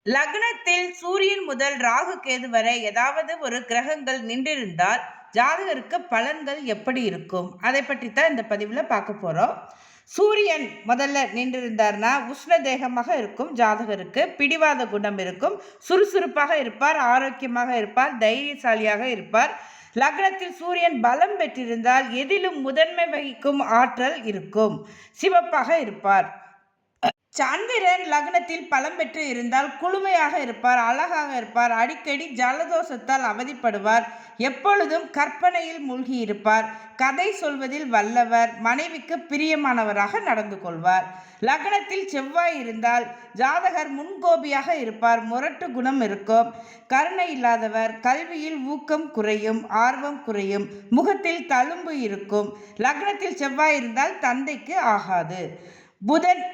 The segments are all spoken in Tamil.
லக்னத்தில் சூரியன் முதல் ராகு கேது வரை ஏதாவது ஒரு கிரகங்கள் நின்றிருந்தால் ஜாதகருக்கு பலன்கள் எப்படி இருக்கும்? அதை பற்றி தான் இந்த பதிவில் பார்க்க போகிறோம். சூரியன் முதல்ல நின்றிருந்தார்னா உஷ்ண தேகமாக இருக்கும் ஜாதகருக்கு, பிடிவாத குணம் இருக்கும், சுறுசுறுப்பாக இருப்பார், ஆரோக்கியமாக இருப்பார், தைரியசாலியாக இருப்பார். லக்னத்தில் சூரியன் பலம் பெற்றிருந்தால் எதிலும் முதன்மை வகிக்கும் ஆற்றல் இருக்கும், சிவப்பாக இருப்பார். சந்திரன் லக்னத்தில் பலம் பெற்று இருந்தால் குளுமையாக இருப்பார், அழகாக இருப்பார், அடிக்கடி ஜலதோஷத்தால் அவதிப்படுவார், எப்பொழுதும் கற்பனையில் மூழ்கி இருப்பார், கதை சொல்வதில் வல்லவர், மனைவிக்கு பிரியமானவராக நடந்து கொள்வார். லக்னத்தில் செவ்வாய் இருந்தால் ஜாதகர் முன்கோபியாக இருப்பார், முரட்டு குணம் இருக்கும், கருணை இல்லாதவர், கல்வியில் ஊக்கம் குறையும், ஆர்வம் குறையும், முகத்தில் தழும்பு இருக்கும். லக்னத்தில் செவ்வாய் இருந்தால் தந்தைக்கு ஆகாது.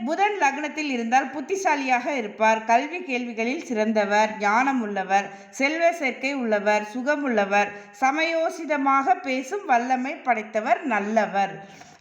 புதன் லக்னத்தில் இருந்தால் புத்திசாலியாக இருப்பார், கல்வி கேள்விகளில் சிறந்தவர், ஞானம் உள்ளவர், செல்வ சேர்க்கை உள்ளவர், சுகமுள்ளவர், சமயோசிதமாக பேசும் வல்லமை படைத்தவர், நல்லவர்.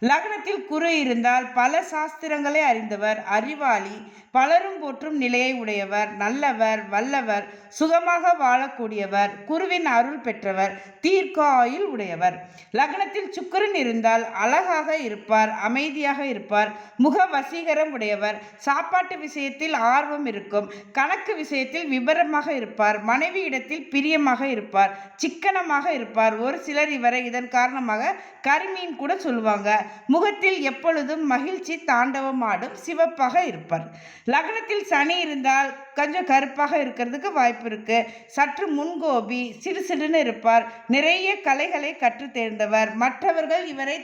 லக்னத்தில் குரு இருந்தால் பல சாஸ்திரங்களை அறிந்தவர், அறிவாளி, பலரும் போற்றும் நிலையை உடையவர், நல்லவர், வல்லவர், சுகமாக வாழக்கூடியவர், குருவின் அருள் பெற்றவர், தீர்க்க ஆயுள் உடையவர். லக்னத்தில் சுக்கிரன் இருந்தால் அழகாக இருப்பார், அமைதியாக இருப்பார், முக வசீகரம் உடையவர், சாப்பாட்டு விஷயத்தில் ஆர்வம் இருக்கும், கணக்கு விஷயத்தில் விபரமாக இருப்பார், மனைவி இடத்தில் பிரியமாக இருப்பார், சிக்கனமாக இருப்பார். ஒரு சிலர் இவரை இதன் காரணமாக கரிமீன் கூட சொல்லுவாங்க. முகத்தில் எப்பொழுதும் மகிழ்ச்சி தாண்டவமாடும், சிவப்பாக இருப்பார். லக்னத்தில் சனி இருந்தால் கொஞ்சம் கருப்பாக இருக்கிறதுக்கு வாய்ப்பு இருக்கு. சற்று முன்கோபி, சிடுசிடுன்னு இருப்பார், நிறைய கலைகளை கற்று தேர்ந்தவர், மற்றவர்கள் இவரை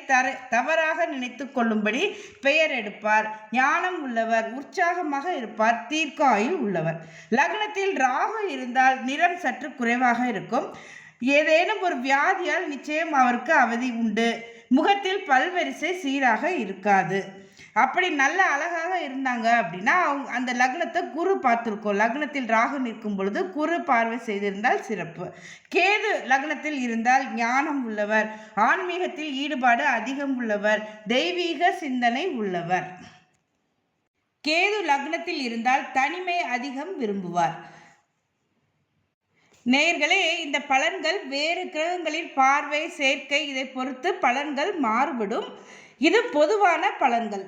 தவறாக நினைத்து கொள்ளும்படி பெயர் எடுப்பார், ஞானம் உள்ளவர், உற்சாகமாக இருப்பார், தீர்க்க ஆயுள் உள்ளவர். லக்னத்தில் ராகு இருந்தால் நிறம் சற்று குறைவாக இருக்கும், ஏதேனும் ஒரு வியாதியால் நிச்சயம் அவருக்கு அவதி உண்டு, முகத்தில் பல்வரிசை சீராக இருக்காது. அப்படி நல்ல அழகாக இருந்தாங்க அப்படின்னா அவங்க அந்த லக்னத்தை குரு பார்த்துருக்கோம். லக்னத்தில் ராகு நிற்கும் பொழுது குரு பார்வை செய்திருந்தால் சிறப்பு. கேது லக்னத்தில் இருந்தால் ஞானம் உள்ளவர், ஆன்மீகத்தில் ஈடுபாடு அதிகம் உள்ளவர், தெய்வீக சிந்தனை உள்ளவர். கேது லக்னத்தில் இருந்தால் தனிமை அதிகம் விரும்புவார். நேயர்களே, இந்த பலன்கள் வேறு கிரகங்களின் பார்வை சேர்க்கை இதை பொறுத்து பலன்கள் மாறுபடும். இது பொதுவான பலன்கள்.